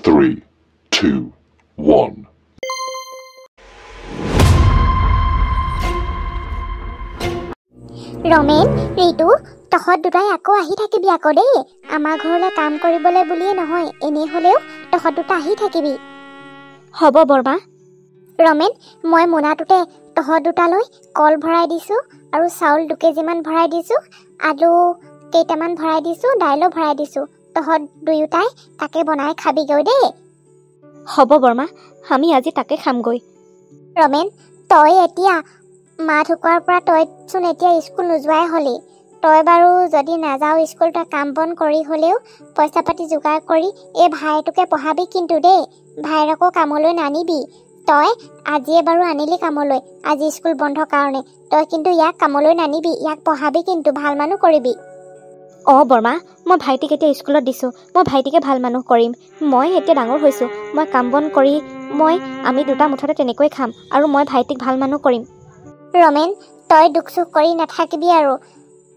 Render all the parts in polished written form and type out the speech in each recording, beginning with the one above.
3, 2, 1. ৰমেন, ঋতু, তহঁত দুটাই আকৌ আহি থাকিবি আকৌ দেই। আমাৰ ঘৰলৈ কাম কৰিবলৈ বুলিয়ে নহয়, এনেই হ'লেও তহঁত দুটা আহি থাকিবি। হ'ব বৰমা। ৰমেন, মই মোনাটোতে তহঁত দুটালৈ কল ভৰাই দিছোঁ আৰু চাউল 2 কেজিমান ভৰাই দিছোঁ, আলু কেইটামান ভৰাই দিছোঁ, দাইলো ভৰাই দিছোঁ। তহঁত দুয়োটাই তাকে বনাই খাবিগৈ দেই। হ'ব বৰমা, আমি আজি তাকে খামগৈ। ৰমেন, তই এতিয়া মা ঢুকোৱাৰ পৰা তইচোন এতিয়া স্কুল নোযোৱাই হ'লি। তই বাৰু যদি নাযাওঁ স্কুল, তই কাম বন কৰি হ'লেও পইচা পাতি যোগাৰ কৰি এই ভাইটোকে পঢ়াবি কিন্তু দেই। ভাইৰকো কামলৈ নানিবি। তই আজিয়ে বাৰু আনিলি কামলৈ, আজি স্কুল বন্ধ কাৰণে। তই কিন্তু ইয়াক কামলৈ নানিবি, ইয়াক পঢ়াবি কিন্তু, ভাল মানুহ কৰিবি। অঁ বৰমা, মই ভাইটিক এতিয়া স্কুলত দিছোঁ, মই ভাইটিকে ভাল মানুহ কৰিম। মই এতিয়া ডাঙৰ হৈছোঁ, মই কাম বন কৰি আমি দুটা মুঠতে তেনেকৈ খাম, আৰু মই ভাইটিক ভাল মানুহ কৰিম। ৰমেন, তই দুখ চুখ কৰি নাথাকিবি আৰু।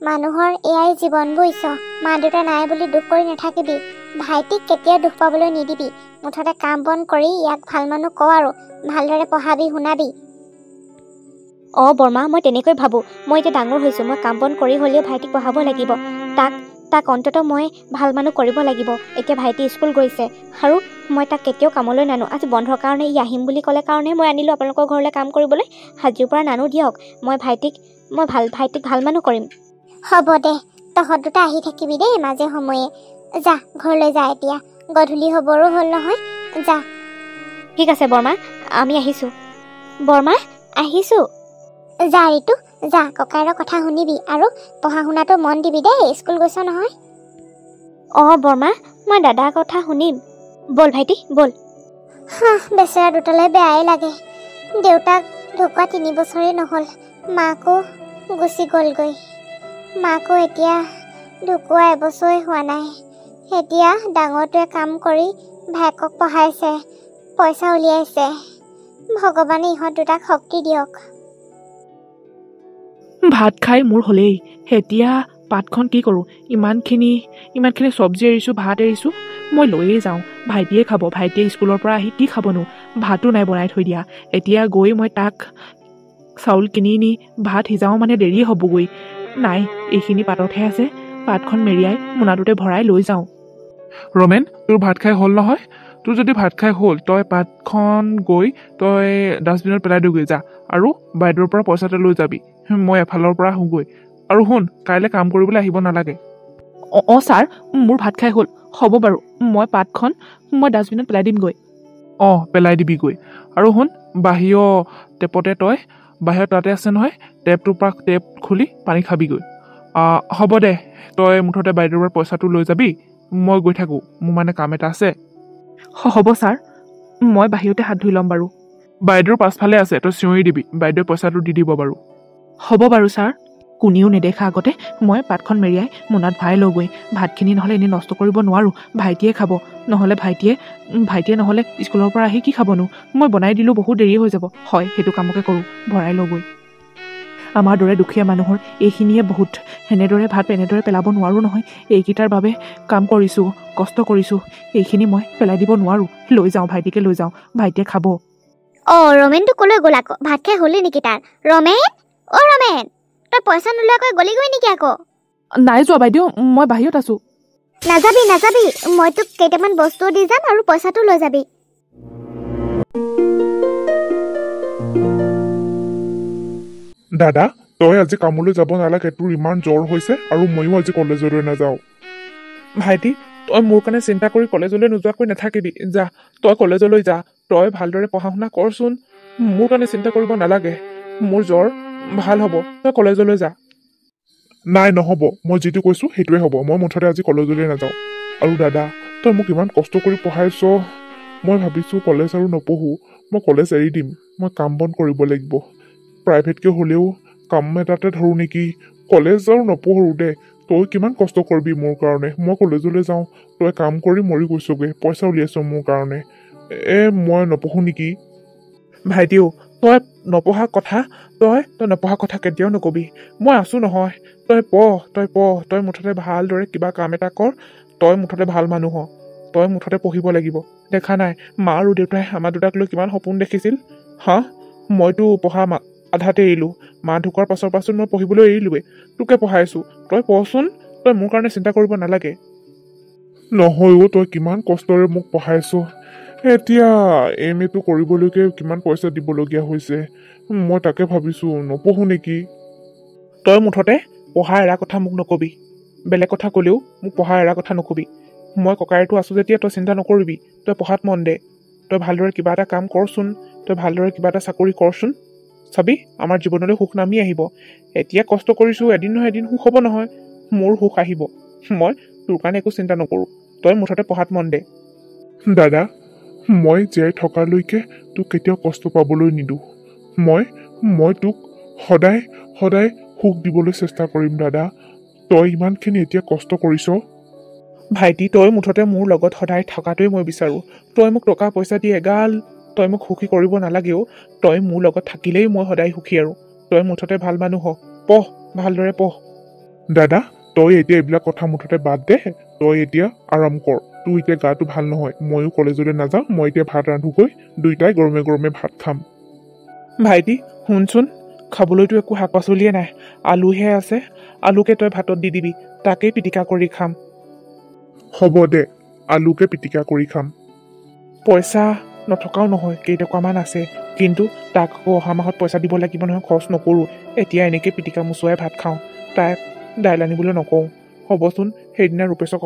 মানুহৰ এয়াই জীৱন, বুজিছ। মা দেউতা নাই বুলি দুখ কৰি নাথাকিবি। ভাইটিক কেতিয়াও দুখ পাবলৈ নিদিবি। মুঠতে কাম বন কৰি ইয়াক ভাল মানুহ ক আৰু ভালদৰে পঢ়াবি শুনাবি। অঁ বৰমা, মই তেনেকৈ ভাবোঁ। মই এতিয়া ডাঙৰ হৈছোঁ, মই কাম বন কৰি হ'লেও ভাইটিক পঢ়াব লাগিব। তাক অন্ততঃ মই ভাল মানুহ কৰিব লাগিব। এতিয়া ভাইটি স্কুল গৈছে আৰু মই তাক কেতিয়াও কামলৈ নানো। আজি বন্ধৰ কাৰণে ই আহিম বুলি ক'লে কাৰণে মই আনিলোঁ আপোনালোকৰ ঘৰলৈ কাম কৰিবলৈ। আজিৰ পৰা নানো দিয়ক। মই ভাইটিক ভাল মানুহ কৰিম। হ'ব দে, তহঁত দুটা আহি থাকিবি দেই মাজে সময়ে। যা ঘৰলৈ যা, এতিয়া গধূলি হ'বৰো হ'ল নহয়, যা। ঠিক আছে বৰমা, আমি আহিছোঁ। বৰমা, আহিছোঁ। যা ঋতু, যা, ককাইৰৰ কথা শুনিবি আৰু পঢ়া শুনাটো মন দিবি দেই, স্কুল গৈছ নহয়। অঁ বৰমা, মই দাদাৰ কথা শুনিম। ব'ল ভাইটি, ব'ল। বেচেৰা দুটালৈ বেয়াই লাগে। দেউতাক ঢুকুৱা 3 বছৰেই নহ'ল, মাকো গুচি গ'লগৈ। মাকো এতিয়া ঢুকুৱা এবছৰেই হোৱা নাই। এতিয়া ডাঙৰটোৱে কাম কৰি ভায়েকক পঢ়াইছে, পইচা উলিয়াইছে। ভগৱানে ইহঁত দুটাক শক্তি দিয়ক। ভাত খাই মোৰ হ'লেই, এতিয়া পাতখন কি কৰোঁ? ইমানখিনি চব্জি এৰিছোঁ, ভাত এৰিছোঁ। মই লৈয়ে যাওঁ, ভাইটিয়ে খাব। ভাইটিয়ে স্কুলৰ পৰা আহি কি খাবনো? ভাতো নাই বনাই থৈ দিয়া। এতিয়া গৈ মই তাক চাউল কিনি নি ভাত সিজাওঁ মানে দেৰি হ'বগৈ। নাই, এইখিনি পাততহে আছে। পাতখন মেৰিয়াই মোনাটোতে ভৰাই লৈ যাওঁ। ৰমেন, তোৰ ভাত খাই হ'ল নহয়? তোৰ যদি ভাত খাই হ'ল, তই পাতখন গৈ তই ডাষ্টবিনত পেলাই দিগৈ যা, আৰু বাইদেউৰ পৰা পইচাটো লৈ যাবি। মই এফালৰ পৰা আহোঁগৈ। আৰু শুন, কাইলৈ কাম কৰিবলৈ আহিব নালাগে। অঁ ছাৰ, মোৰ ভাত খাই হ'ল। হ'ব বাৰু, মই পাতখন ডাষ্টবিনত পেলাই দিমগৈ। অঁ, পেলাই দিবিগৈ। আৰু শুন, বাহিৰৰ টেপতে বাহিৰত তাতে আছে নহয়, টেপটোৰ পৰা টেপ খুলি পানী খাবিগৈ। হ'ব দে, তই মুঠতে বাইদেউৰ পৰা পইচাটো লৈ যাবি। মই গৈ থাকোঁ, মোৰ মানে কাম এটা আছে। হ'ব ছাৰ, মই বাহিৰতে হাত ধুই ল'ম বাৰু। বাইদেউৰ পাছফালে আছে, তই চিঞৰি দিবি, বাইদেৱে পইচাটো দি দিব বাৰু। হ'ব বাৰু ছাৰ। কোনেও নেদেখা আগতে মই পাতখন মেৰিয়াই মোনাত ভৰাই লওঁগৈ। ভাতখিনি নহ'লে এনেই নষ্ট কৰিব নোৱাৰোঁ, ভাইটিয়ে খাব। নহ'লে ভাইটিয়ে নহ'লে স্কুলৰ পৰা আহি কি খাবনো? মই বনাই দিলোঁ, বহুত দেৰি হৈ যাব। হয়, সেইটো কামকে কৰোঁ, ভৰাই লওঁগৈ। আমাৰ দৰে দুখীয়া মানুহৰ এইখিনিয়ে বহুত। সেনেদৰে ভাত এনেদৰে পেলাব নোৱাৰোঁ নহয়। এইকেইটাৰ বাবে কাম কৰিছোঁ, কষ্ট কৰিছোঁ, এইখিনি মই পেলাই দিব নোৱাৰোঁ। লৈ যাওঁ, ভাইটিকে লৈ যাওঁ, ভাইটিয়ে খাব। ৰমেনটো ক'লৈ গ'ল আকৌ? ভাত খাই হ'লি নেকি তাৰ? ৰমেন, ৰমেন, তই পইচা নোলোৱাকৈ গ'লিগৈ নেকি আকৌ? নাই যোৱা বাইদেউ, মই বাহিৰত আছোঁ। নাযাবি, মই তোক কেইটামান বস্তু দি যাম আৰু পইচাটো লৈ যাবি। দাদা, তই আজি কামলৈ যাব নালাগে। তোৰ ইমান জ্বৰ হৈছে আৰু ময়ো আজি কলেজলৈ নাযাওঁ। ভাইটি, তই মোৰ কাৰণে চিন্তা কৰি কলেজলৈ নোযোৱাকৈ নাথাকিবি। যা, তই কলেজলৈ যা। তই ভালদৰে পঢ়া শুনা কৰচোন। মোৰ কাৰণে চিন্তা কৰিব নালাগে। মোৰ জ্বৰ ভাল হ'ব, তই কলেজলৈ যা। নাই, নহ'ব। মই যিটো কৈছোঁ সেইটোৱে হ'ব। মই মুঠতে আজি কলেজলৈ নাযাওঁ। আৰু দাদা, তই মোক ইমান কষ্ট কৰি পঢ়াইছ। মই ভাবিছোঁ কলেজ আৰু নপঢ়োঁ। মই কলেজ এৰি দিম। মই কাম বন কৰিব লাগিব। প্ৰাইভেটকৈ হ'লেও কাম এটাতে ধৰোঁ নেকি। কলেজ আৰু নপঢ়োঁ দে। তই কিমান কষ্ট কৰিবি মোৰ কাৰণে? মই কলেজলৈ যাওঁ, তই কাম কৰি মৰি গৈছগৈ, পইচা উলিয়াইছ মোৰ কাৰণে। মই নপঢ়োঁ নেকি? ভাইটিও, তই নপঢ়া কথা কেতিয়াও নকবি। মই আছোঁ নহয়। তই পঢ়। তই মুঠতে ভালদৰে কিবা কাম এটা কৰ। তই মুঠতে ভাল মানুহ হ। তই মুঠতে পঢ়িব লাগিব। দেখা নাই মা আৰু দেউতাই আমাৰ দুটাক লৈ কিমান সপোন দেখিছিল। হা, মইতো পঢ়া আধাতে এৰিলোঁ। মা ঢুকোৱাৰ পাছত মই পঢ়িবলৈ এৰিলোৱে। তোকে পঢ়াইছোঁ, তই পঢ়চোন। তই মোৰ কাৰণে চিন্তা কৰিব নালাগে। নহয়ও, তই কিমান কষ্টৰে মোক পঢ়াইছ। এতিয়া MA টো কৰিবলৈকে কিমান পইচা দিবলগীয়া হৈছে। মই তাকে ভাবিছোঁ নপঢ়োঁ নেকি। তই মুঠতে পঢ়া এৰা কথা মোক নকবি। বেলেগ কথা ক'লেও মোক পঢ়া এৰা কথা নকবি। মই ককাইটো আছোঁ যেতিয়া তই চিন্তা নকৰিবি। তই পঢ়াত মন দে। তই ভালদৰে কিবা এটা কাম কৰচোন। তই ভালদৰে কিবা এটা চাকৰি কৰচোন। চাবি আমাৰ জীৱনলৈ সুখ নামি আহিব। এতিয়া কষ্ট কৰিছোঁ, এদিন নহয় এদিন সুখ হ'ব নহয়। মোৰ সুখ আহিব। মই তোৰ কাৰণে একো চিন্তা নকৰোঁ। তই মুঠতে পঢ়াত মন দে। দাদা, মই জীয়াই থকালৈকে তোক কেতিয়াও কষ্ট পাবলৈ নিদিওঁ। মই তোক সদায় সদায় সুখ দিবলৈ চেষ্টা কৰিম দাদা। তই ইমানখিনি এতিয়া কষ্ট কৰিছ। ভাইটি, তই মুঠতে মোৰ লগত সদায় থকাটোৱে মই বিচাৰোঁ। তই মোক টকা পইচা দি এগাল তই মোক সুখী কৰিব নালাগেও। তই মোৰ লগত থাকিলেই মই সদায় সুখী। আৰু তই মুঠতে ভাল মানুহ হ। পঢ়, ভালদৰে পঢ়। দাদা, তই এতিয়া এইবিলাক কথা মুঠতে বাদ দে। তই এতিয়া আৰাম কৰ। তোৰ এতিয়া গাটো ভাল নহয়। ময়ো কলেজলৈ নাযাওঁ। মই এতিয়া ভাত ৰান্ধোগৈ। দুইটাই গৰমে গৰমে ভাত খাম। ভাইটি শুনচোন, খাবলৈতো একো শাক পাচলিয়ে নাই। আলুহে আছে। আলুকে তই ভাতত দি দিবি। তাকেই পিটিকা কৰি খাম। হ'ব দে, আলুকে পিটিকা কৰি খাম। পইচা নথকাও নহয়, কেইটকামান আছে। কিন্তু তাক আকৌ অহা মাহত পইচা দিব লাগিব নহয়। খৰচ নকৰোঁ। এতিয়া এনেকৈ পিটিকা মোচুৱাই ভাত খাওঁ। তাক দাইল আনিবলৈ নকওঁ। হ'বচোন, সেইদিনা ৰূপেশৰ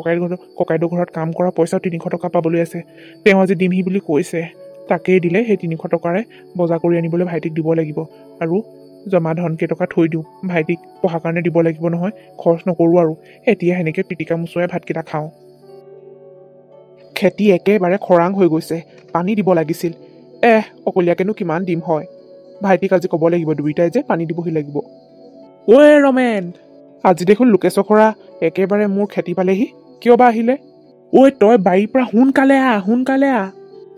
ককাইদেউৰ ঘৰত কাম কৰা পইচাও 300 টকা পাবলৈ আছে। তেওঁ আজি দিমহি বুলি কৈছে। তাকেই দিলে সেই 300 টকাৰে বজাৰ কৰি আনিবলৈ ভাইটিক দিব লাগিব। আৰু জমা ধন কেইটকা থৈ দিওঁ। ভাইটিক পঢ়াৰ কাৰণে দিব লাগিব নহয়। খৰচ নকৰোঁ আৰু। এতিয়া সেনেকৈ পিটিকা মোচুৱাই ভাতকেইটা খাওঁ। খেতি একেবাৰে খৰাং হৈ গৈছে। পানী দিব লাগিছিল। অকলীয়াকেনো কিমান দিম হয়। ভাইটিক আজি ক'ব লাগিব দুইটাই যে পানী দিবহি লাগিব। ঐ ৰমেন, আজি দেখোন লোকেশ্বৰ খুৰা একেবাৰে মোৰ খেতি পালেহি। কিয় বা আহিলে? ঐ তই বাৰীৰ পৰা সোনকালে আহ।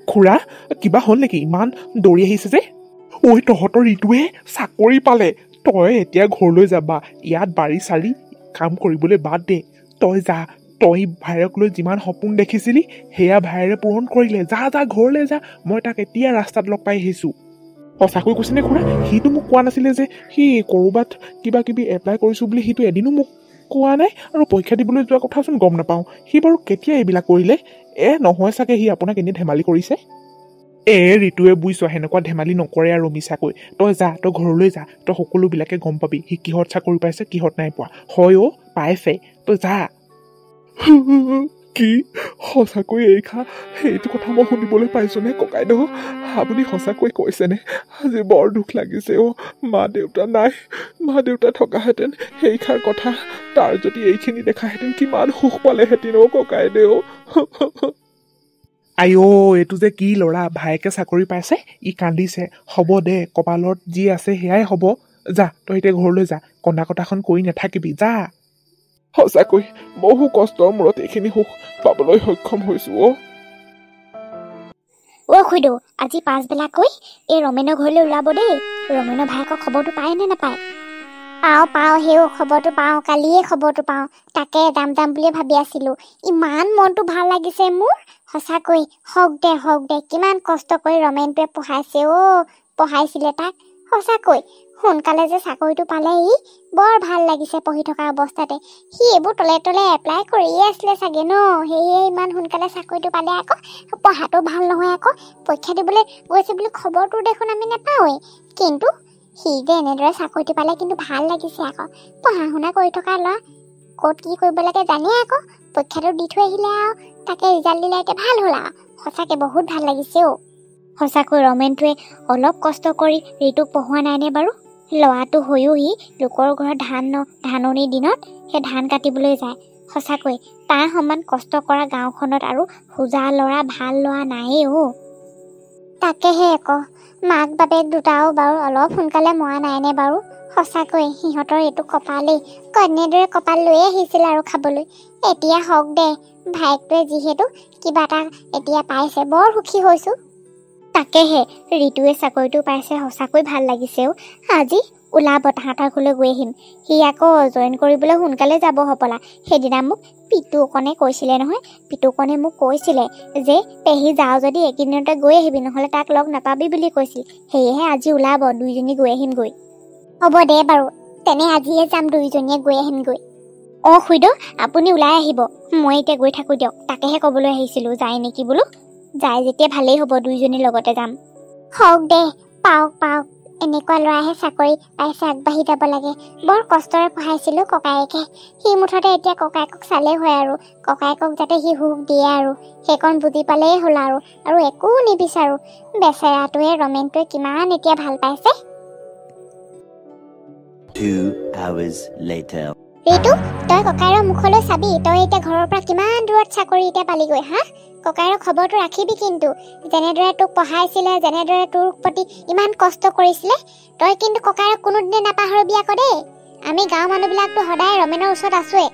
খুৰা, কিবা হ'ল নেকি? ইমান দৌৰি আহিছে যে? ঐ তহঁতৰ ঋতুৱে চাকৰি পালে। তই এতিয়া ঘৰলৈ যাবা। ইয়াত বাৰী চাৰি কাম কৰিবলৈ বাদ দে। তই যা। তই ভাইৰক লৈ যিমান সপোন দেখিছিলি সেয়া ভাইৰে পূৰণ কৰিলে। যা ঘৰলৈ যা। মই তাক এতিয়া ৰাস্তাত লগ পাই আহিছোঁ। সঁচাকৈ কৈছেনে খুৰা? সিটো মোক কোৱা নাছিলে যে সি ক'ৰবাত কিবা কিবি এপ্লাই কৰিছোঁ বুলি। সিটো এদিনো মোক কোৱা নাই। আৰু পৰীক্ষা দিবলৈ যোৱা কথাচোন গম নাপাওঁ। সি বাৰু কেতিয়া এইবিলাক কৰিলে? নহয় চাগে সি আপোনাক এনেই ধেমালি কৰিছে। ঋতুৱে বুজিছ, সেনেকুৱা ধেমালি নকৰে আৰু মিছাকৈ। তই যা, তই ঘৰলৈ যা। তই সকলোবিলাকে গম পাবি সি কিহত চাকৰি পাইছে, কিহত নাই পোৱা। হয় পাইছে। তই যা। কি সঁচাকৈ সেইটো কথা মই শুনিবলৈ পাইছোনে ককাইদেউ? আপুনি সঁচাকৈ কৈছেনে? আজি বৰ দুখ লাগিছে। মা দেউতা নাই। মা দেউতা থকাহেঁতেন সেইষাৰ কথা তাৰ যদি এইখিনি দেখাহেঁতেন কিমান সুখ পালেহেঁতেন ককাইদেউ। এইটো যে কি ল'ৰা, ভায়েকে চাকৰি পাইছে, ই কান্দিছে। হ'ব দে, কপালত যি আছে সেয়াই হ'ব। যা, তই এতিয়া ঘৰলৈ যা। কন্দা কটাখন কৰি নাথাকিবি। যা। সঁচাকৈ বহু কষ্টৰ মূৰত এইখিনি সুখ পাবলৈ সক্ষম হৈছো। খুইদেউ, আজি পাছবেলাকৈ এই ৰমেনৰ ঘৰলৈ ওলাব দেই। ৰমেনৰ ভায়েকৰ খবৰটো পায় নে নাপায়? পাওঁ সেও খবৰটো পাওঁ। কালিয়ে খবৰটো পাওঁ। তাকে যাম বুলিয়ে ভাবি আছিলোঁ। ইমান মনটো ভাল লাগিছে মোৰ। সঁচাকৈ হওক দে। কিমান কষ্ট কৰি ৰমেনটোৱে পঢ়াইছিলে তাক। সঁচাকৈ সোনকালে যে চাকৰিটো পালে ই বৰ ভাল লাগিছে। পঢ়ি থকা অৱস্থাতে সি এইবোৰ তলে এপ্লাই কৰিয়ে আছিলে চাগে ন। সেয়ে ইমান সোনকালে চাকৰিটো পালে। আকৌ পঢ়াটো ভাল নহয়। আকৌ পৰীক্ষা দিবলৈ গৈছে বুলি খবৰটো দেখোন আমি নাপাওঁৱেই। কিন্তু সি যে এনেদৰে চাকৰিটো পালে কিন্তু ভাল লাগিছে। আকৌ পঢ়া শুনা কৰি থকা ল'ৰা ক'ত কি কৰিব লাগে জানে। আকৌ পৰীক্ষাটো দি থৈ আহিলে আৰু তাকে ৰিজাল্ট দিলে এতিয়া ভাল হ'ল আৰু। সঁচাকৈ বহুত ভাল লাগিছে। সঁচাকৈ ৰমেনটোৱে অলপ কষ্ট কৰি ঋতুক পঢ়োৱা নাইনে বাৰু? ল'ৰাটো হৈও সি লোকৰ ঘৰত ধাননিৰ দিনত সেই ধান কাটিবলৈ যায়। সঁচাকৈ তাৰ সমান কষ্ট কৰা গাঁওখনত আৰু সোজা ল'ৰা, ভাল ল'ৰা নায়েই। তাকেহে আকৌ মাক বাপেক দুটাও বাৰু অলপ সোনকালে মৰা নাইনে বাৰু? সঁচাকৈ সিহঁতৰ এইটো কপালেই। কন্যাদৰে কপাল লৈ আহিছিল আৰু খাবলৈ। এতিয়া হওক দে, ভাইকটোৱে যিহেতু কিবা এটা এতিয়া পাইছে, বৰ সুখী হৈছোঁ। তাকেহে ঋতুৱে চাকৰিটো পাইছে। সঁচাকৈ ভাল লাগিছে। আজি ওলাব তাহাঁতৰ ঘৰলৈ গৈ আহিম। সি আকৌ জইন কৰিবলৈ সোনকালে যাব হ'বলা। সেইদিনা মোক পিতুকণে কৈছিলে নহয়, পিতুকণে মোক কৈছিলে যে পেহী যাওঁ যদি এইকেইদিনতে গৈ আহিবি, নহ'লে তাক লগ নাপাবি বুলি কৈছিল। সেয়েহে আজি ওলাব, দুইজনী গৈ আহিমগৈ। হ'ব দে বাৰু, তেনে আজিয়ে যাম, দুইজনীয়ে গৈ আহিমগৈ। অঁ খুইদেউ আপুনি ওলাই আহিব, মই এতিয়া গৈ থাকোঁ দিয়ক। তাকেহে ক'বলৈ আহিছিলোঁ, যায় নেকি বোলো। যায় যেতিয়া ভালেই হ'ব, দুইজনীৰ লগতে যাম। হওক দে, পাওক পাওক, এনেকুৱা ল'ৰাহে চাকৰি পাইছে, আগবাঢ়ি যাব লাগে। বৰ কষ্টৰে পঢ়াইছিলোঁ ককায়েকে। সি মুঠতে এতিয়া ককায়েকক চালেই হয় আৰু, ককায়েকক যাতে সি সুখ দিয়ে আৰু সেইকণ বুজি পালেই হ'ল আৰু একো নিবিচাৰোঁ। বেচেৰাটোৱে ৰমেনটোৱে কিমান এতিয়া ভাল পাইছে। 2 hours later. ঋতু, তই ককায়েৰৰ মুখলৈ চাবি। তই এতিয়া ঘৰৰ পৰা কিমান দূৰত চাকৰি এতিয়া পালিগৈ হা? ককায়েৰৰ খবৰটো ৰাখিবি কিন্তু। যেনেদৰে তোক পঢ়াইছিলে, যেনেদৰে তোৰ প্ৰতি ইমান কষ্ট কৰিছিলে, তই কিন্তু ককায়েৰক কোনোদিনে নাপাহৰিবি আকৌ দেই। আমি গাঁৱৰ মানুহবিলাকতো সদায় ৰমেনৰ ওচৰত আছোৱে।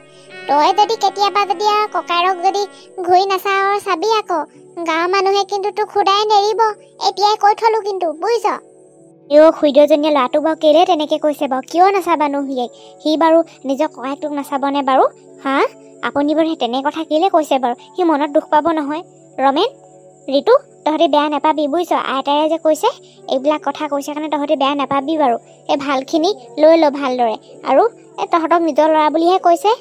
তই যদি কেতিয়াবা যদি আৰু ককায়েৰক যদি ঘূৰি নাচাওঁ চাবি আকৌ, গাঁৱৰ মানুহে কিন্তু তোক সোধাই নেৰিব। এতিয়াই কৈ থলো কিন্তু, বুজিছ? খুইদেউজনীয়ে ল'ৰাটোক বাৰু কেলে তেনেকৈ কৈছে বাৰু? কিয় নাচাবানো সিয়েক? সি বাৰু নিজৰ ককায়েকটোক নাচাবনে বাৰু? হা, আপুনি বাৰু সেই তেনে কথা কেলে কৈছে বাৰু? সি মনত দুখ পাব নহয়। ৰমেন, ঋতু, তহঁতি বেয়া নাপাবি বুজিছ? আইতাৰে যে কৈছে এইবিলাক কথা কৈছে কাৰণে তহঁতি বেয়া নাপাবি বাৰু। এই ভালখিনি লৈ ল ভালদৰে। আৰু এই তহঁতক নিজৰ ল'ৰা বুলিহে কৈছে।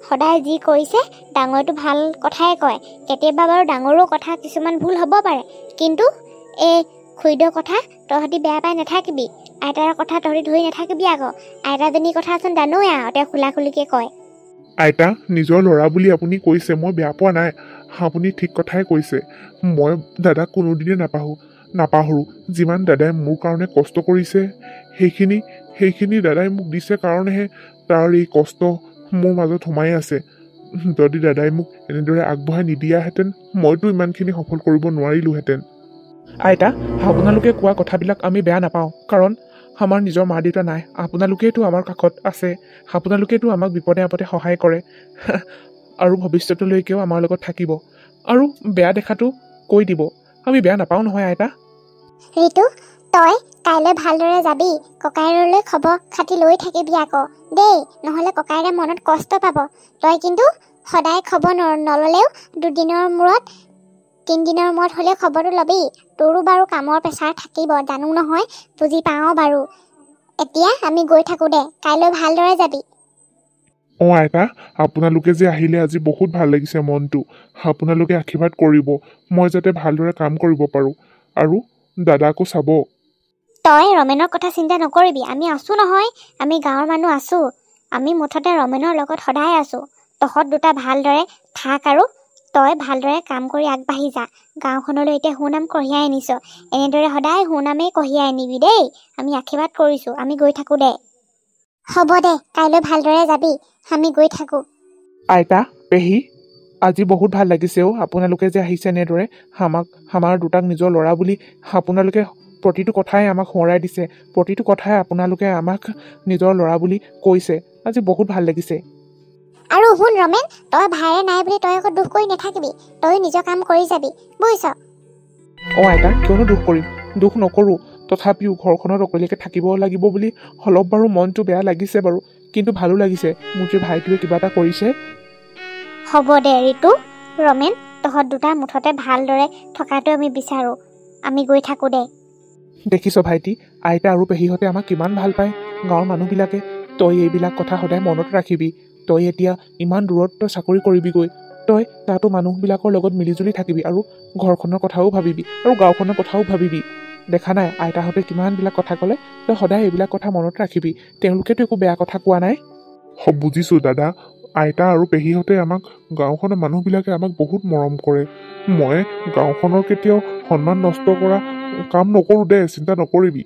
সদায় যি কৰিছে ডাঙৰেতো ভাল কথাই কয়। কেতিয়াবা বাৰু ডাঙৰো কথা কিছুমান ভুল হ'ব পাৰে, কিন্তু এই খুইদেউৰ কথা তহঁতি বেয়া পাই নাথাকিবি। আইতাৰ কথা তহঁতি ধৰি নাথাকিবি আকৌ। আইতাজনীৰ কথাচোন জানোৱে আৰু, তেওঁ খোলা খুলিকৈ কয়। আইতা, নিজৰ ল'ৰা বুলি আপুনি কৈছে, মই বেয়া পোৱা নাই। আপুনি ঠিক কথাই কৈছে। মই দাদাক কোনোদিনে নাপাহৰোঁ। যিমান দাদাই মোৰ কাৰণে কষ্ট কৰিছে, সেইখিনি দাদাই মোক দিছে কাৰণেহে তাৰ এই কষ্ট মোৰ মাজত সোমাই আছে। যদি দাদাই মোক এনেদৰে আগবঢ়াই নিদিয়াহেঁতেন, মইতো ইমানখিনি সফল কৰিব নোৱাৰিলোহেঁতেন। আইতা, আপোনালোকে কোৱা কথাবিলাক আমি বেয়া নাপাওঁ, কাৰণ আমাৰ নিজৰ মা দেউতা নাই। আপোনালোকেতো আমাৰ কাষত আছে, আপোনালোকেতো আমাক বিপদে আপদে সহায় কৰে আৰু ভৱিষ্যতলৈকেও আমাৰ লগত থাকিব। আৰু বেয়া দেখাটো কৈ দিব, আমি বেয়া নাপাওঁ নহয় আইতা। ঋতু, তই কাইলৈ ভালদৰে যাবি, ককায়েৰলৈ খবৰ খাতি লৈ থাকিবি আকৌ দেই, নহ'লে ককায়েৰে মনত কষ্ট পাব। তই কিন্তু সদায় খবৰ নল'লেও 2 দিনৰ মূৰত 3 দিনৰ মূৰত হ'লেও খবৰটো ল'বি। তোৰো বাৰু কামৰ প্ৰেছাৰ থাকিব, জানো নহয়, বুজি পাওঁ বাৰু। এতিয়া আমি গৈ থাকোঁ দে, কাইলৈ ভালদৰে যাবি। অঁ আইতা, আপোনালোকে যে আহিলে আজি বহুত ভাল লাগিছে মনটো। আপোনালোকে আশীৰ্বাদ কৰিব, মই যাতে ভালদৰে কাম কৰিব পাৰোঁ আৰু দাদাকো চাব। তই ৰমেনৰ কথা চিন্তা নকৰিবি, আমি আছোঁ নহয়, আমি গাঁৱৰ মানুহ আছোঁ। আমি মুঠতে ৰমেনৰ লগত সদায় আছোঁ। তহঁত দুটা ভালদৰে থাক আৰু তই ভালদৰে কাম কৰি আগবাঢ়ি যা। গাঁওখনলৈ এতিয়া সুনাম কঢ়িয়াই আনিছ, এনেদৰে সদায় সুনামেই কঢ়িয়াই আনিবি দেই। আমি আশীৰ্বাদ কৰিছোঁ, আমি গৈ থাকোঁ দে। হ'ব দে, কাইলৈ ভালদৰে যাবি, আমি গৈ থাকোঁ। আইতা, পেহী, আজি বহুত ভাল লাগিছে আপোনালোকে যে আহিছে এনেদৰে আমাৰ দুটাক নিজৰ ল'ৰা বুলি আপোনালোকে প্ৰতিটো কথাই আমাক সোঁৱৰাই দিছে, প্ৰতিটো কথাই আপোনালোকে আমাক নিজৰ ল'ৰা বুলি কৈছে। আজি বহুত ভাল লাগিছে। আৰু শুন ৰমেন, তই ভাইৰে নাই বুলি তই আকৌ দুখ কৰি নাথাকিবি। তই নিজৰ কাম কৰি যাবি, বুজিছ? অঁ আইতা, কিয়নো দুখ কৰিম? দুখ নকৰোঁ। তথাপিও ঘৰখনত অকলীয়াকৈ থাকিব লাগিব বুলি অলপ বাৰু মনটো বেয়া লাগিছে বাৰু, কিন্তু ভালো লাগিছে মোৰ যে ভাইটোৱে কিবা এটা কৰিছে। হ'ব দে ঋতু, ৰমেন, তহঁত দুটা মুঠতে ভালদৰে থকাটো আমি বিচাৰোঁ। আমি গৈ থাকোঁ দে। দেখিছ ভাইটি, আইতা আৰু পেহীহঁতে আমাক কিমান ভাল পায়, গাঁৱৰ মানুহবিলাকে। তই এইবিলাক কথা সদায় মনত ৰাখিবি। তই এতিয়া ইমান দূৰত তই চাকৰি কৰিবিগৈ, তই তাতো মানুহবিলাকৰ লগত মিলিজুলি থাকিবি আৰু ঘৰখনৰ কথাও ভাবিবি আৰু গাঁওখনৰ কথাও ভাবিবি। দেখা নাই আইতাহঁতে কিমানবিলাক কথা ক'লে, তই সদায় এইবিলাক কথা মনত ৰাখিবি। তেওঁলোকেতো একো বেয়া কথা কোৱা নাই। বুজিছোঁ দাদা, আইতা আৰু পেহীহঁতে আমাক, গাঁওখনৰ মানুহবিলাকে আমাক বহুত মৰম কৰে। মই গাঁওখনৰ কেতিয়াও সন্মান নষ্ট কৰা কাম নকৰোঁ দে, চিন্তা নকৰিবি।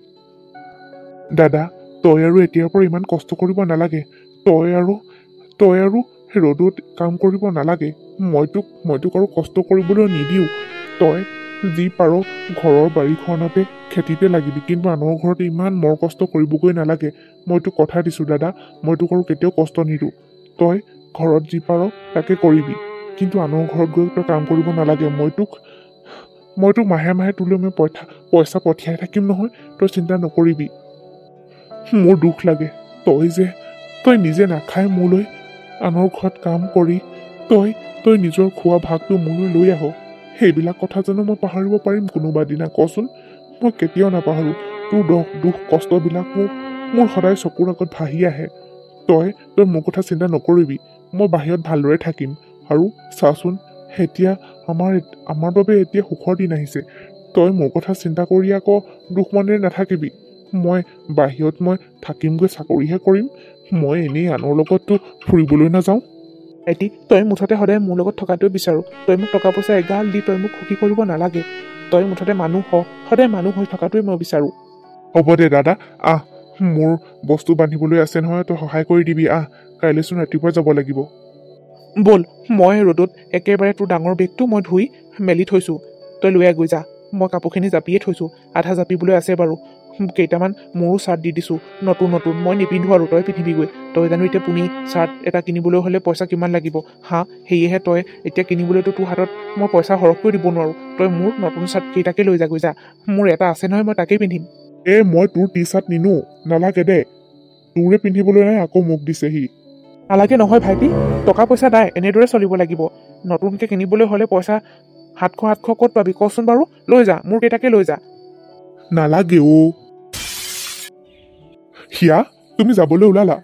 দাদা, তই আৰু এতিয়াৰ পৰা ইমান কষ্ট কৰিব নালাগে। তই আৰু ৰ'দত কাম কৰিব নালাগে। মই তোক আৰু কষ্ট কৰিবলৈ নিদিওঁ। তই যি পাৰ ঘৰৰ বাৰীখনতে খেতিতে লাগিবি, কিন্তু আনৰ ঘৰত ইমান মৰ কষ্ট কৰিবগৈ নালাগে। মই তোক কথা দিছোঁ দাদা, মই তোক আৰু কেতিয়াও কষ্ট নিদিওঁ। তই ঘৰত যি পাৰ তাকে কৰিবি, কিন্তু আনৰ ঘৰত গৈ তই কাম কৰিব নালাগে। মই তোক মাহে মাহে তোলৈ মই পইচা পঠিয়াই থাকিম নহয়, তই চিন্তা নকৰিবি। মোৰ দুখ লাগে তই নিজে নাখাই মোলৈ আনৰ ঘৰত কাম কৰি তই নিজৰ খোৱা ভাগটো মোলৈ লৈ আহ সেইবিলাক কথা জানো মই পাহৰিব পাৰিম কোনোবা দিনা কচোন মই কেতিয়াও নাপাহৰোঁ তোৰ দুখ কষ্টবিলাক মোৰ সদায় চকুৰ আগত ভাহি আহে তই মোৰ কথা চিন্তা নকৰিবি মই বাহিৰত ভালদৰে থাকিম আৰু চাচোন এতিয়া আমাৰ বাবে এতিয়া সুখৰ দিন আহিছে তই মোৰ কথা চিন্তা কৰি আকৌ দুখ মনেৰে নাথাকিবি মই বাহিৰত মই থাকিমগৈ চাকৰিহে কৰিম মই এনেই আনৰ লগততো ফুৰিবলৈ নাযাওঁ এটি তই মুঠতে সদায় মোৰ লগত থকাটোৱে বিচাৰোঁ তই মোক টকা পইচা এগাল দি তই মোক সুখী কৰিব নালাগে তই মুঠতে মানুহ সদায় মানুহ হৈ থকাটোৱে মই বিচাৰোঁ হ'ব দে দাদা আহ মোৰ বস্তু বান্ধিবলৈ আছে নহয় তই সহায় কৰি দিবি কাইলৈচোন ৰাতিপুৱা যাব লাগিব ব'ল মই ৰ'দত একেবাৰে তোৰ ডাঙৰ বেগটো মই ধুই মেলি থৈছোঁ তই লৈ গৈ যা মই কাপোৰখিনি জাপিয়ে থৈছোঁ আধা জাপিবলৈ আছে বাৰু কেইটামান মোৰো চাৰ্ট দি দিছোঁ নতুন মই নিপিন্ধোঁ আৰু তই পিন্ধিবিগৈ তই জানো এতিয়া পুনি চাৰ্ট এটা কিনিবলৈ হ'লে পইচা কিমান লাগিব সেয়েহে তই এতিয়া কিনিবলৈতো তোৰ হাতত মই পইচা সৰহকৈ দিব নোৱাৰোঁ তই মোৰ নতুন চাৰ্ট কেইটাকে লৈ যাগৈ যা মোৰ এটা আছে নহয় মই তাকেই পিন্ধিম মই তোৰ টি চাৰ্ট নিনো নালাগে দে তোৰে পিন্ধিবলৈ নাই আকৌ মোক দিছে সি নালাগে নহয় ভাইটি টকা পইচা নাই এনেদৰে চলিব লাগিব নতুনকৈ কিনিবলৈ হ'লে পইচা 700 ক'ত পাবি কচোন বাৰু লৈ যা মোৰ কেইটাকে লৈ যা নালাগে হিয়া তুমি যাবলৈ ওলালা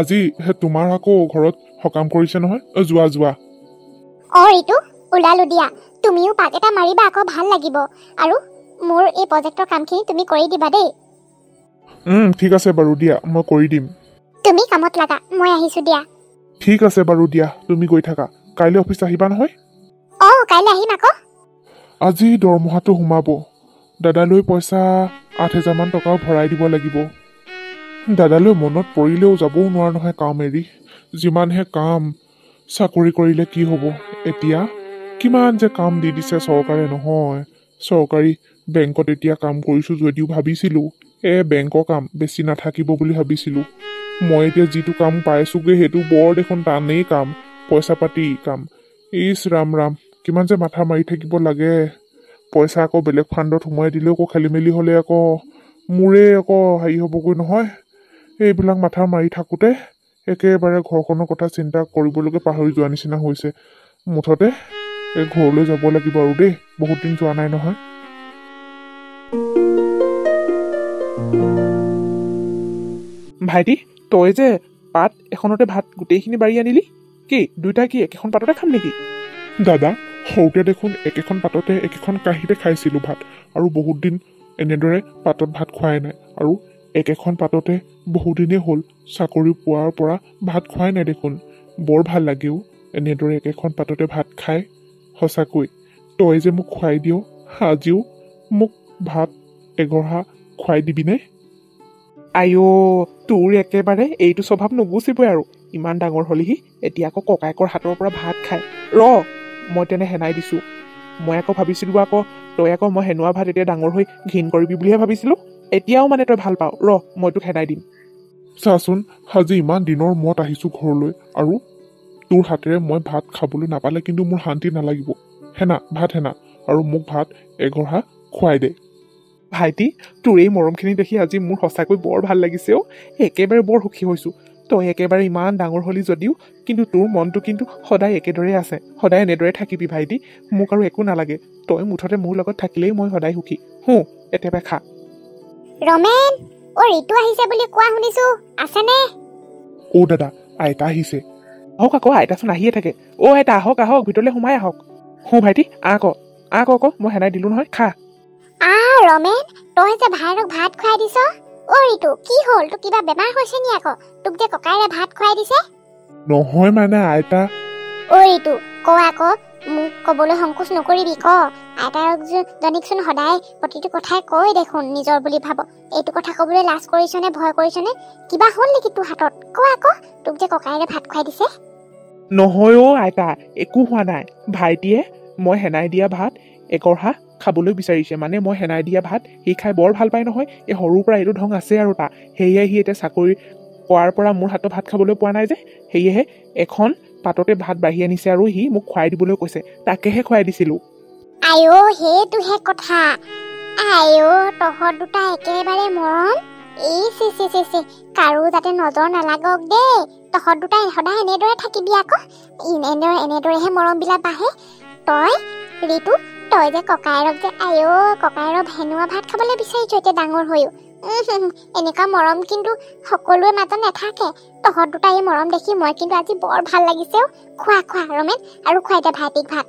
আজি তোমাৰ আকৌ ঘৰত সকাম কৰিছে নহয় যোৱা ৰিতু ওলালো দিয়া তুমিও পাক এটা মাৰিবা আকৌ ভাল লাগিব আৰু মোৰ এই প্ৰজেক্টৰ কামখিনি তুমি কৰি দিবা দেই ঠিক আছে বাৰু দিয়া মই কৰি দিম তুমি কামত লাগা মই আহিছো দিয়া ঠিক আছে বাৰু দিয়া তুমি গৈ থাকা কাইলৈ অফিচ আহিবা নহয় কাইলৈ আহিম আকৌ আজি দৰমহাটো সোমাব দাদালৈ পইচা 8,000 মান টকাও ভৰাই দিব লাগিব দাদালৈ মনত পৰিলেও যাবও নোৱাৰা নহয় কাম এৰি যিমানহে কাম চাকৰি কৰিলে কি হ'ব এতিয়া কিমান যে কাম দি দিছে চৰকাৰে নহয় চৰকাৰী বেংকত এতিয়া কাম কৰিছোঁ যদিও ভাবিছিলোঁ বেংকৰ কাম বেছি নাথাকিব বুলি ভাবিছিলোঁ মই এতিয়া যিটো কাম পাইছোঁগৈ সেইটো বৰ দেখোন টানেই কাম পইচা পাতি কাম ৰাম কিমান যে মাথা মাৰি থাকিব লাগে পইচা আকৌ বেলেগ ফাণ্ডত সোমাই দিলেও আকৌ খেলি মেলি হ'লে আকৌ মোৰে আকৌ হেৰি হ'বগৈ নহয় এইবিলাক মাথা মাৰি থাকোঁতে একেবাৰে ঘৰখনৰ কথা চিন্তা কৰিবলৈকে পাহৰি যোৱা নিচিনা হৈছে মুঠতে ঘৰলৈ যাব লাগিব আৰু দেই বহুত দিন যোৱা নাই নহয় ভাইটি তই যে পাত এখনতে ভাত গোটেইখিনি বাৰী আনিলি কি দুইটা কি একেখন পাততে খাম নেকি দাদা সৰুতে দেখোন একেখন পাততে একেখন কাঁহীতে খাইছিলোঁ ভাত আৰু বহুত দিন এনেদৰে পাতত ভাত খোৱাই নাই আৰু একেখন পাততে বহুদিনেই হ'ল চাকৰি পোৱাৰ পৰা ভাত খোৱাই নাই দেখোন বৰ ভাল লাগেও এনেদৰে একেখন পাততে ভাত খাই সঁচাকৈ তই যে মোক খুৱাই দিয় আজিও মোক ভাত এগঢ়া খুৱাই দিবিনে তোৰ একেবাৰে এইটো স্বভাৱ নুগুচিবই আৰু ইমান ডাঙৰ হ'লিহি এতিয়া আকৌ ককায়েকৰ হাতৰ পৰা ভাত খাই মই তেনে সেনাই দিছোঁ মই আকৌ ভাবিছিলোঁ তই আকৌ মই সেনোৱা ভাত এতিয়া ডাঙৰ হৈ ঘিণ কৰিবি বুলিহে ভাবিছিলোঁ এতিয়াও মানে তই ভাল পাওঁ মই তোক সেনাই দিম চাচোন আজি ইমান দিনৰ মূৰত আহিছোঁ ঘৰলৈ আৰু তোৰ হাতেৰে মই ভাত খাবলৈ নাপালে কিন্তু মোৰ শান্তি নালাগিব ভাত সেনা আৰু মোক ভাত এগঢ়া খুৱাই দে ভাইটি তোৰ এই মৰমখিনি দেখি আজি মোৰ সঁচাকৈ বৰ ভাল লাগিছে একেবাৰে বৰ সুখী হৈছোঁ তই একেবাৰে ইমান ডাঙৰ হ'লি যদিও কিন্তু তোৰ মনটো কিন্তু সদায় একেদৰে আছে সদায় এনেদৰে থাকিবি ভাইটি মোক আৰু একো নালাগে তই মুঠতে মোৰ লগত থাকিলেই মই সদায় সুখী একেবাৰে খা ৰমেন ৰিতু আহিছে বুলি কোৱা শুনিছো আছেনে দাদা আইতা আহিছে আহক আকৌ আইতাচোন আহিয়ে থাকে আইতা আহক ভিতৰলৈ সোমাই আহক ভাইটি আকৌ মই সেনাই দিলোঁ নহয় খা ৰমেন তই যে ভাইৰক ভাত খুৱাই দিছ ৰিতু কি হ'ল তোৰ কিবা বেমাৰ হৈছে নি আকৌ তোক যে ককাইৰে ভাত খুৱাই দিছে নহয় মানে আইতা ৰিতু আকৌ মোক ক'বলৈ সংকোচ নকৰিবি আইতাক জনীকচোন সদায় প্ৰতিটো কথাই কৈ দেখোন নিজৰ বুলি ভাব এইটো কথা ক'বলৈ লাজ কৰিছনে ভয় কৰিছনে কিবা হ'ল নেকি তোৰ হাতত আকৌ তোক যে ককাইৰে ভাত খুৱাই দিছে নহয় আইতা একো হোৱা নাই ভাইটিয়ে মই সেনাই দিয়া ভাত এগঢ়া খাবলৈ বিচাৰিছে মানে মই সেনাই দিয়া ভাত সি খাই বৰ ভাল পায় নহয় এই সৰুৰ পৰা এইটো ঢং আছে আৰু সেয়ে সি এতিয়া চাকৰি কৰাৰ পৰা মোৰ হাতত ভাত খাবলৈ পোৱা নাই যে সেয়েহে এখন পাততে ভাত বাঢ়ি আনিছে আৰু সি মোক খুৱাই দিবলৈ কৈছে তাকেহে খুৱাই দিছিলোঁ সেইটোহে কথা তহঁত দুটা একেবাৰে মৰম এই চি কাৰো যাতে নজৰ নালাগক দেই তহঁত দুটাই সদায় এনেদৰে থাকিবি আকৌ এনেদৰেহে মৰমবিলাক বাঢ়ে তই ঋতু তই যে ককাইৰক যে ককাইৰৰ ভেনুৱা ভাত খাবলৈ বিচাৰিছ এতিয়া ডাঙৰ হৈও এনেকুৱা মৰম কিন্তু সকলোৱে মাজত নাথাকে তহঁত দুটা এই মৰম দেখি মই কিন্তু আজি বৰ ভাল লাগিছে খোৱা ৰমেন আৰু খুৱাই দে ভাইটিক ভাত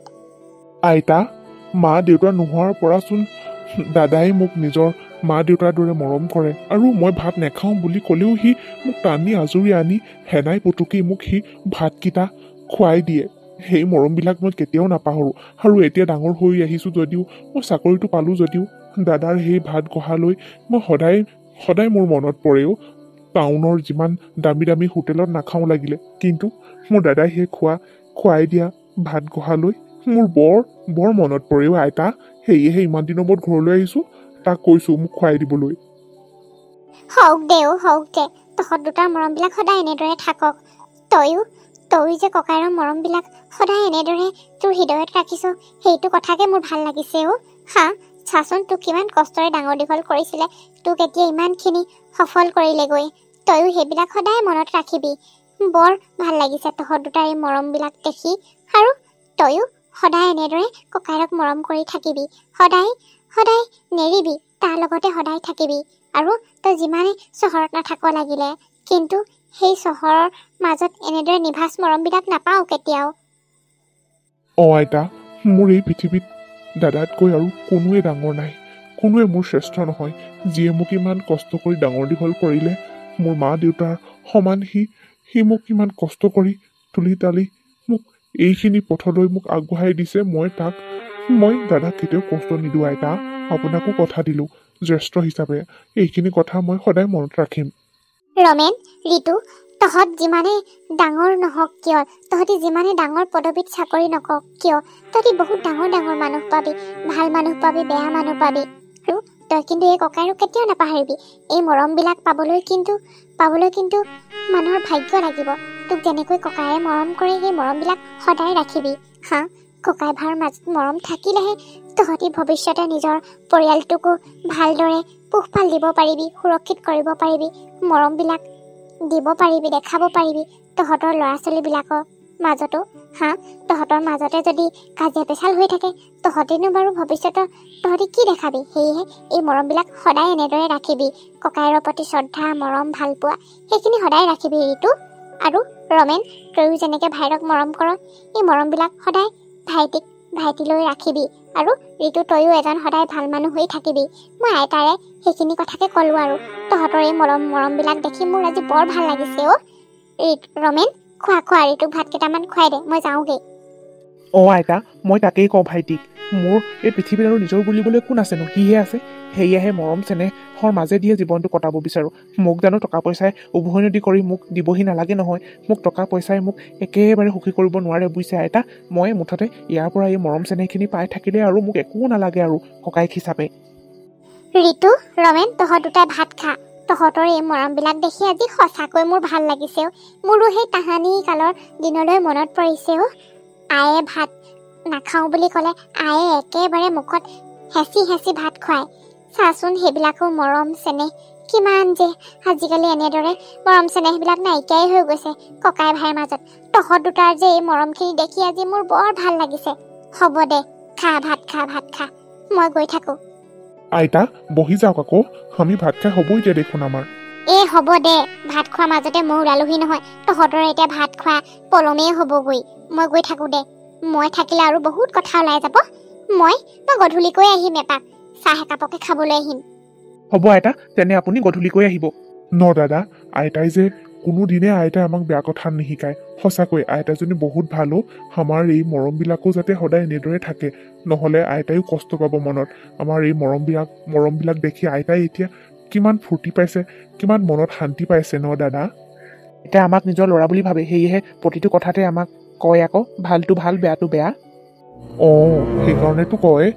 আইতা মা দেউতা নোহোৱাৰ পৰাচোন দাদাই মোক নিজৰ মা দেউতাৰ দৰে মৰম কৰে আৰু মই ভাত নাখাওঁ বুলি ক'লেও সি মোক টানি আজৰি আনি হেনাই পুতুকি মোক সি ভাতকেইটা খুৱাই দিয়ে সেই মৰমবিলাক মই কেতিয়াও নাপাহৰোঁ আৰু এতিয়া ডাঙৰ হৈ আহিছোঁ যদিও মই চাকৰিটো পালোঁ যদিও দাদাৰ সেই ভাত গঢ়ালৈ মই সদায় মোৰ মনত পৰেও টাউনৰ যিমান দামী দামী হোটেলত নাখাওঁ লাগিলে কিন্তু মোৰ দাদাই সেই খুৱাই দিয়া ভাত গঢ়ালৈ মোৰ বৰ মনত পৰেও আইতা সেয়েহে ইমান দিনৰ মূৰত ঘৰলৈ আহিছোঁ তাক কৈছোঁ মোক খুৱাই দিবলৈ হওক দে তহঁত দুটাৰ মৰমবিলাক সদায় এনেদৰে থাকক তই যে ককাইৰৰ মৰমবিলাক সদায় এনেদৰে তোৰ হৃদয়ত ৰাখিছ সেইটো কথাকে মোৰ ভাল লাগিছে চাচোন তোক কিমান কষ্টৰে ডাঙৰ দীঘল কৰিছিলে তোক এতিয়া ইমানখিনি সফল কৰিলেগৈ তয়ো সেইবিলাক সদায় মনত ৰাখিবি বৰ ভাল লাগিছে তহঁত দুটাৰ এই মৰমবিলাক দেখি আৰু তয়ো সদায় এনেদৰে ককাইৰক মৰম কৰি থাকিবি সদায় নেৰিবি তাৰ লগতে সদায় থাকিবি আৰু তই যিমানে চহৰত নাথাক লাগিলে কিন্তু সেই চহৰৰ মাজত এনেদৰে নিভাঁজ মৰমবিলাক নাপাওঁ কেতিয়াও আইতা মোৰ এই পৃথিৱীত দাদাতকৈ আৰু কোনোৱে ডাঙৰ নাই কোনোৱে মোৰ শ্ৰেষ্ঠ নহয় যিয়ে মোক ইমান কষ্ট কৰি ডাঙৰ দীঘল কৰিলে মোৰ মা দেউতাৰ সমান সি মোক ইমান কষ্ট কৰি তুলি তালি মোক এইখিনি পথলৈ মোক আগবঢ়াই দিছে মই দাদাক কেতিয়াও কষ্ট নিদিওঁ আইতা আপোনাকো কথা দিলোঁ জ্যেষ্ঠ হিচাপে এইখিনি কথা মই সদায় মনত ৰাখিম ৰমেন ঋতু তহঁত যিমানে ডাঙৰ নহওক কিয় তহঁতি যিমানে ডাঙৰ পদবীত চাকৰি নকৰক কিয় তহঁতি বহুত ডাঙৰ মানুহ পাবি ভাল মানুহ পাবি বেয়া মানুহ পাবি আৰু তই কিন্তু এই ককাইৰক কেতিয়াও নাপাহৰিবি এই মৰমবিলাক পাবলৈ কিন্তু মানুহৰ ভাগ্য লাগিব তোক যেনেকৈ ককায়ে মৰম কৰে সেই মৰমবিলাক সদায় ৰাখিবি ককাই ভাইৰ মাজত মৰম থাকিলেহে তহঁতি ভৱিষ্যতে নিজৰ পৰিয়ালটোকো ভালদৰে পোহপাল দিব পাৰিবি সুৰক্ষিত কৰিব পাৰিবি মৰমবিলাক দিব পাৰিবি দেখাব পাৰিবি তহঁতৰ ল'ৰা ছোৱালীবিলাকৰ মাজতো তহঁতৰ মাজতে যদি কাজিয়া পেচাল হৈ থাকে তহঁতিনো বাৰু ভৱিষ্যতৰ তহঁতি কি দেখাবি সেয়েহে এই মৰমবিলাক সদায় এনেদৰে ৰাখিবি ককাইৰৰ প্ৰতি শ্ৰদ্ধা মৰম ভালপোৱা সেইখিনি সদায় ৰাখিবি ঋতু আৰু ৰমেন তয়ো যেনেকৈ ভাইৰক মৰম কৰ এই মৰমবিলাক সদায় ভাইটিলৈ ৰাখিবি আৰু ঋতু তয়ো এজন সদায় ভাল মানুহ হৈ থাকিবি মই আইতাৰে সেইখিনি কথাকে ক'লোঁ আৰু তহঁতৰ এই মৰমবিলাক দেখি মোৰ আজি বৰ ভাল লাগিছে ৰমেন খোৱা ঋতুক ভাত কেইটামান খুৱাই দে মই যাওঁগৈ আইতা মই তাকেই কওঁ ভাইটিক মোৰ এই পৃথিৱীত আৰু নিজৰ বুলিবলৈ কোন আছেনো সিহে আছে সেয়েহে মৰম চেনেহৰ মাজেদিয়ে জীৱনটো কটাব বিচাৰোঁ মোক জানো টকা পইচাই উভৈনদী কৰি মোক দিবহি নালাগে নহয় মোক টকা পইচাই মোক একেবাৰে সুখী কৰিব নোৱাৰে বুজিছে আইতা মই মুঠতে ইয়াৰ পৰা এই মৰম চেনেহখিনি পাই থাকিলে আৰু মোক একো নালাগে আৰু ককাইক হিচাপে ঋতু ৰমেন তহঁত দুটাই ভাত খা তহঁতৰ এই মৰমবিলাক দেখি আজি সঁচাকৈ মোৰ ভাল লাগিছে মোৰো সেই তাহানি কালৰ দিনলৈ মনত পৰিছে আয়ে ভাত নাখাওঁ বুলি ক'লে আয়ে একেবাৰে মুখত হেঁচি ভাত খুৱায় চাচোন সেইবিলাকো মৰম চেনেহ কিমান যে আজিকালি এনেদৰে মৰম চেনেহবিলাক নাইকিয়াই হৈ গৈছে ককাই ভাইৰ মাজত তহঁত দুটাৰ যে এই মৰমখিনি দেখি আজি মোৰ বৰ ভাল লাগিছে হ'ব দে ভাত খা মই গৈ থাকোঁ আইতা বহি যাওক আকৌ আমি ভাত খাই হ'ব এতিয়া দেখোন আমাৰ হ'ব দে ভাত খোৱাৰ মাজতে মই ওলালোহি নহয় তহঁতৰ এতিয়া ভাত খোৱা পলমেই হ'বগৈ মই গৈ থাকোঁ দে মই থাকিলে আৰু বহুত কথা ওলাই যাব মই গধূলিকৈ আহিম এপাক চাহ একাপকে খাবলৈ আহিম হ'ব আইতা তেনে আপুনি গধূলিকৈ আহিব দাদা আইতাই যে কোনোদিনে আইতাই আমাক বেয়া কথা নিশিকায় সঁচাকৈ আইতাজনী বহুত ভালো আমাৰ এই মৰমবিলাকো যাতে সদায় এনেদৰে থাকে নহ'লে আইতাইও কষ্ট পাব মনত আমাৰ এই মৰমবিলাক দেখি আইতাই এতিয়া কিমান ফূৰ্তি পাইছে কিমান মনত শান্তি পাইছে দাদা এতিয়া আমাক নিজৰ ল'ৰা বুলি ভাবে সেয়েহে প্ৰতিটো কথাতে আমাক কয় আকৌ ভালটো ভাল বেয়াটো বেয়া সেইকাৰণেতো কয়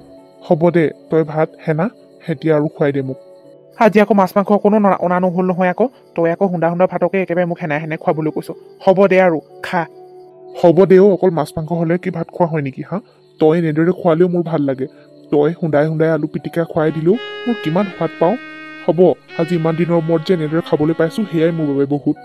হ'ব দে তই ভাত হেনা এতিয়া আৰু খুৱাই দে মোক আজি আকৌ মাছ মাংস অকণো অনা নহ'ল নহয় আকৌ তই আকৌ সুন্দা ভাতকে একেবাৰে মোক হেনে খুৱাবলৈ কৈছোঁ হ'ব দে আৰু খা হ'ব দে অকল মাছ মাংস হ'লে কি ভাত খোৱা হয় নেকি তই এনেদৰে খোৱালেও মোৰ ভাল লাগে তই সুন্দাই আলু পিটিকা খুৱাই দিলেও মোৰ কিমান সোৱাদ পাওঁ হ'ব আজি ইমান দিনৰ মূৰত যে এনেদৰে খাবলৈ পাইছোঁ সেয়াই মোৰ বাবে বহুত